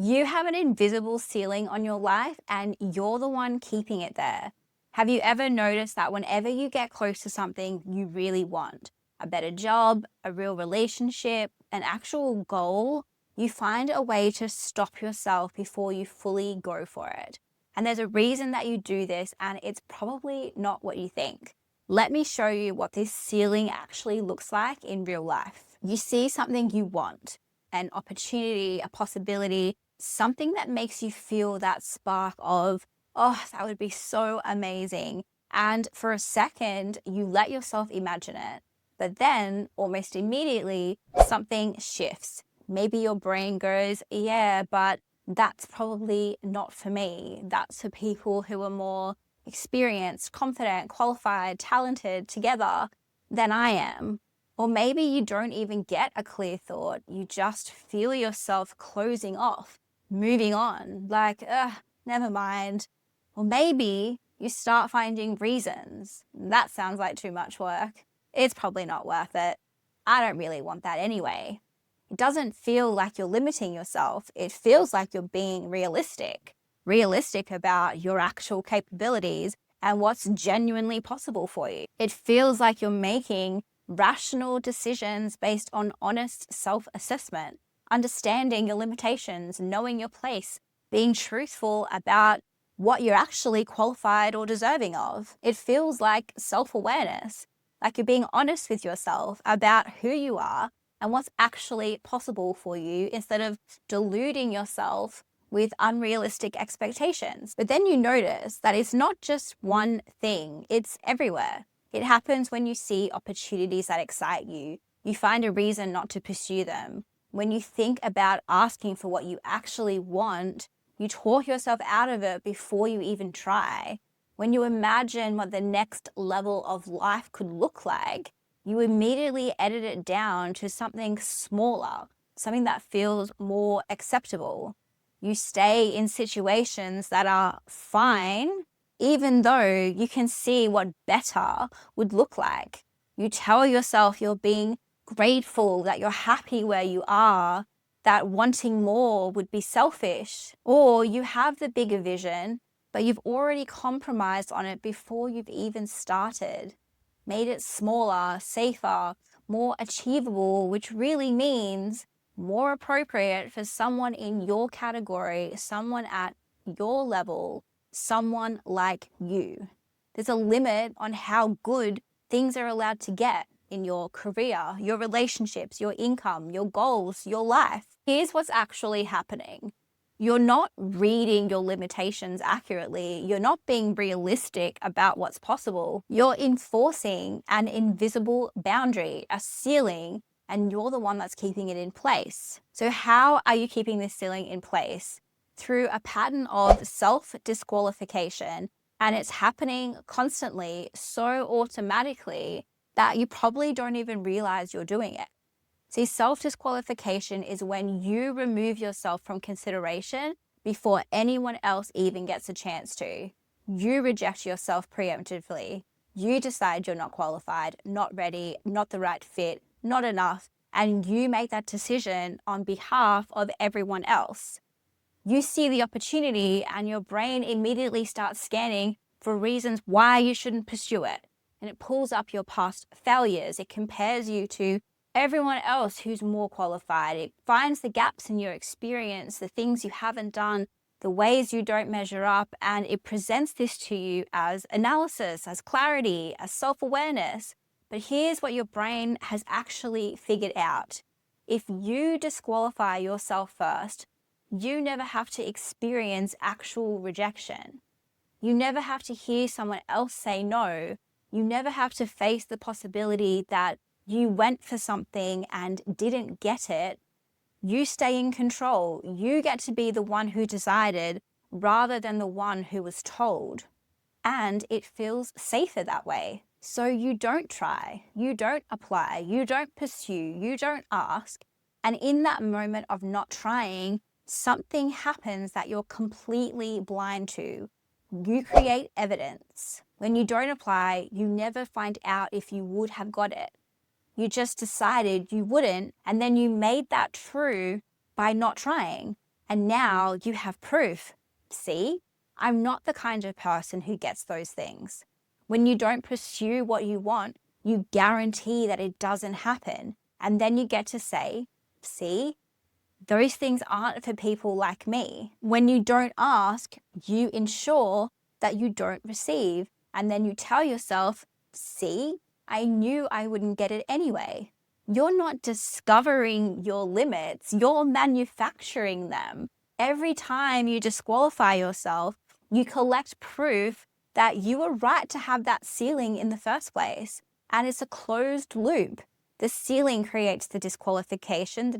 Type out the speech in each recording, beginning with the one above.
You have an invisible ceiling on your life and you're the one keeping it there. Have you ever noticed that whenever you get close to something you really want, a better job, a real relationship, an actual goal, you find a way to stop yourself before you fully go for it? And there's a reason that you do this, and it's probably not what you think. Let me show you what this ceiling actually looks like in real life. You see something you want, an opportunity, a possibility, something that makes you feel that spark of, oh, that would be so amazing. And for a second, you let yourself imagine it. But then almost immediately, something shifts. Maybe your brain goes, yeah, but that's probably not for me. That's for people who are more experienced, confident, qualified, talented together than I am. Or maybe you don't even get a clear thought. You just feel yourself closing off, moving on, like, never mind. Or maybe you start finding reasons. That sounds like too much work. It's probably not worth it. I don't really want that anyway. It doesn't feel like you're limiting yourself. It feels like you're being realistic about your actual capabilities and what's genuinely possible for you. It feels like you're making rational decisions based on honest self-assessment, understanding your limitations, knowing your place, being truthful about what you're actually qualified or deserving of. It feels like self-awareness, like you're being honest with yourself about who you are and what's actually possible for you instead of deluding yourself with unrealistic expectations. But then you notice that it's not just one thing, it's everywhere. It happens when you see opportunities that excite you. You find a reason not to pursue them. When you think about asking for what you actually want, you talk yourself out of it before you even try. When you imagine what the next level of life could look like, you immediately edit it down to something smaller, something that feels more acceptable. You stay in situations that are fine, even though you can see what better would look like. You tell yourself you're being grateful, that you're happy where you are, that wanting more would be selfish. Or you have the bigger vision, but you've already compromised on it before you've even started. Made it smaller, safer, more achievable, which really means more appropriate for someone in your category, someone at your level, someone like you. There's a limit on how good things are allowed to get in your career, your relationships, your income, your goals, your life. Here's what's actually happening. You're not reading your limitations accurately. You're not being realistic about what's possible. You're enforcing an invisible boundary, a ceiling, and you're the one that's keeping it in place. So how are you keeping this ceiling in place? Through a pattern of self-disqualification, and it's happening constantly, so automatically that you probably don't even realize you're doing it. See, self-disqualification is when you remove yourself from consideration before anyone else even gets a chance to. You reject yourself preemptively. You decide you're not qualified, not ready, not the right fit, not enough, and you make that decision on behalf of everyone else. You see the opportunity and your brain immediately starts scanning for reasons why you shouldn't pursue it. And it pulls up your past failures. It compares you to everyone else who's more qualified. It finds the gaps in your experience, the things you haven't done, the ways you don't measure up, and it presents this to you as analysis, as clarity, as self-awareness. But here's what your brain has actually figured out. If you disqualify yourself first, you never have to experience actual rejection. You never have to hear someone else say no. You never have to face the possibility that you went for something and didn't get it. You stay in control. You get to be the one who decided rather than the one who was told. And it feels safer that way. So you don't try, you don't apply, you don't pursue, you don't ask. And in that moment of not trying, something happens that you're completely blind to. You create evidence. When you don't apply, you never find out if you would have got it. You just decided you wouldn't, and then you made that true by not trying. And now you have proof. See, I'm not the kind of person who gets those things. When you don't pursue what you want, you guarantee that it doesn't happen. And then you get to say, see, those things aren't for people like me. When you don't ask, you ensure that you don't receive. And then you tell yourself, see, I knew I wouldn't get it anyway. You're not discovering your limits, you're manufacturing them. Every time you disqualify yourself, you collect proof that you were right to have that ceiling in the first place. And it's a closed loop. The ceiling creates the disqualification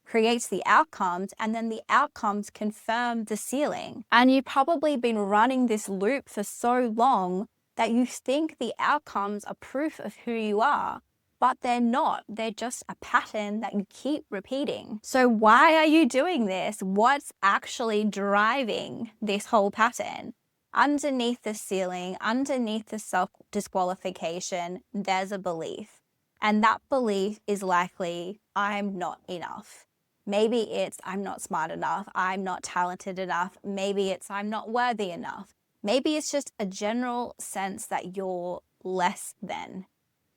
creates the outcomes, and then the outcomes confirm the ceiling. And you've probably been running this loop for so long that you think the outcomes are proof of who you are, but they're not. They're just a pattern that you keep repeating. So why are you doing this? What's actually driving this whole pattern? Underneath the ceiling, underneath the self-disqualification, there's a belief. And that belief is likely, I'm not enough. Maybe it's, I'm not smart enough. I'm not talented enough. Maybe it's, I'm not worthy enough. Maybe it's just a general sense that you're less than,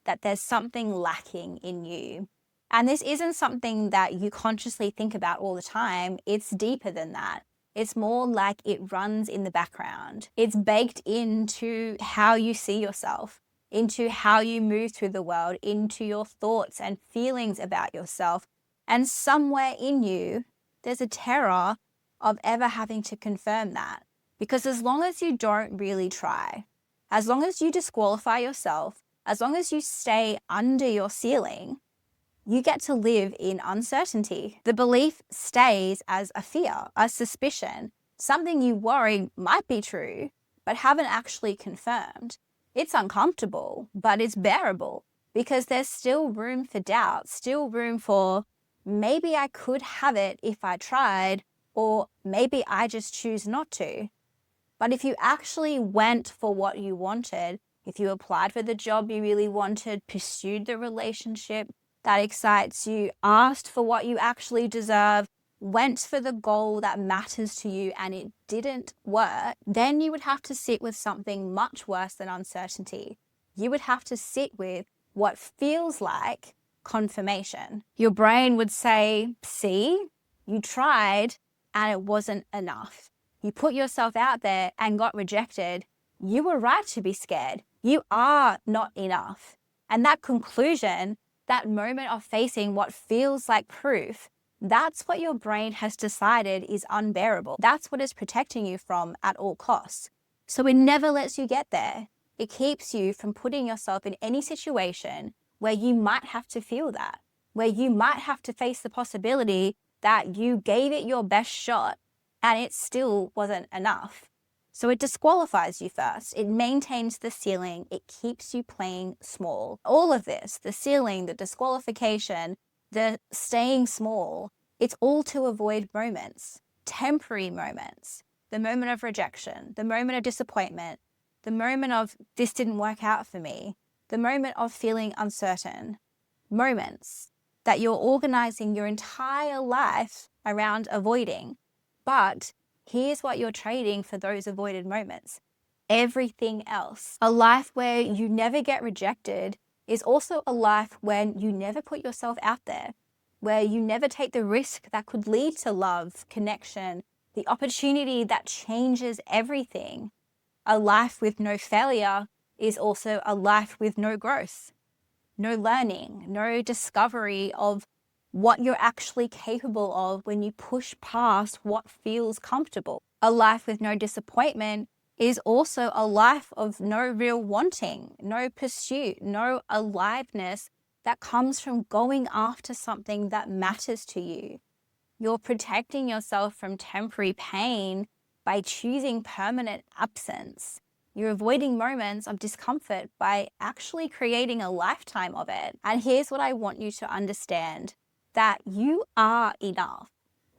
that there's something lacking in you. And this isn't something that you consciously think about all the time. It's deeper than that. It's more like it runs in the background. It's baked into how you see yourself, into how you move through the world, into your thoughts and feelings about yourself. And somewhere in you, there's a terror of ever having to confirm that. Because as long as you don't really try, as long as you disqualify yourself, as long as you stay under your ceiling, you get to live in uncertainty. The belief stays as a fear, a suspicion, something you worry might be true, but haven't actually confirmed. It's uncomfortable, but it's bearable because there's still room for doubt, still room for maybe I could have it if I tried, or maybe I just choose not to. But if you actually went for what you wanted, if you applied for the job you really wanted, pursued the relationship that excites you, asked for what you actually deserve, went for the goal that matters to you and it didn't work, then you would have to sit with something much worse than uncertainty. You would have to sit with what feels like confirmation. Your brain would say, see, you tried and it wasn't enough. You put yourself out there and got rejected. You were right to be scared. You are not enough. And that conclusion, that moment of facing what feels like proof, that's what your brain has decided is unbearable. That's what it's protecting you from at all costs. So it never lets you get there. It keeps you from putting yourself in any situation where you might have to feel that, where you might have to face the possibility that you gave it your best shot and it still wasn't enough. So it disqualifies you first. It maintains the ceiling. It keeps you playing small. All of this, the ceiling, the disqualification, the staying small, it's all to avoid moments, temporary moments, the moment of rejection, the moment of disappointment, the moment of this didn't work out for me, the moment of feeling uncertain, moments that you're organizing your entire life around avoiding. But here's what you're trading for those avoided moments: everything else. A life where you never get rejected is also a life when you never put yourself out there, where you never take the risk that could lead to love, connection, the opportunity that changes everything. A life with no failure is also a life with no growth, no learning, no discovery of what you're actually capable of when you push past what feels comfortable. A life with no disappointment is also a life of no real wanting, no pursuit, no aliveness that comes from going after something that matters to you. You're protecting yourself from temporary pain by choosing permanent absence. You're avoiding moments of discomfort by actually creating a lifetime of it. And here's what I want you to understand: that you are enough.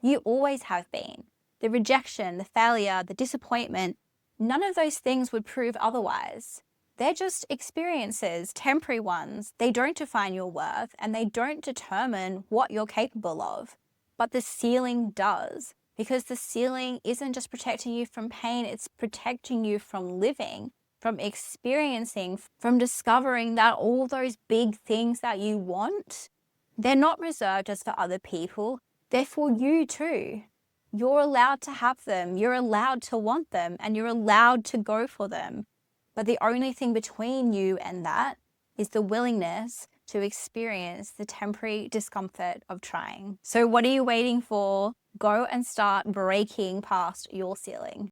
You always have been. The rejection, the failure, the disappointment, none of those things would prove otherwise. They're just experiences, temporary ones. They don't define your worth and they don't determine what you're capable of. but the ceiling does. Because the ceiling isn't just protecting you from pain, it's protecting you from living, from experiencing, from discovering that all those big things that you want, they're not reserved just for other people, they're for you too. You're allowed to have them, you're allowed to want them, and you're allowed to go for them. But the only thing between you and that is the willingness to experience the temporary discomfort of trying. So what are you waiting for? Go and start breaking past your ceiling.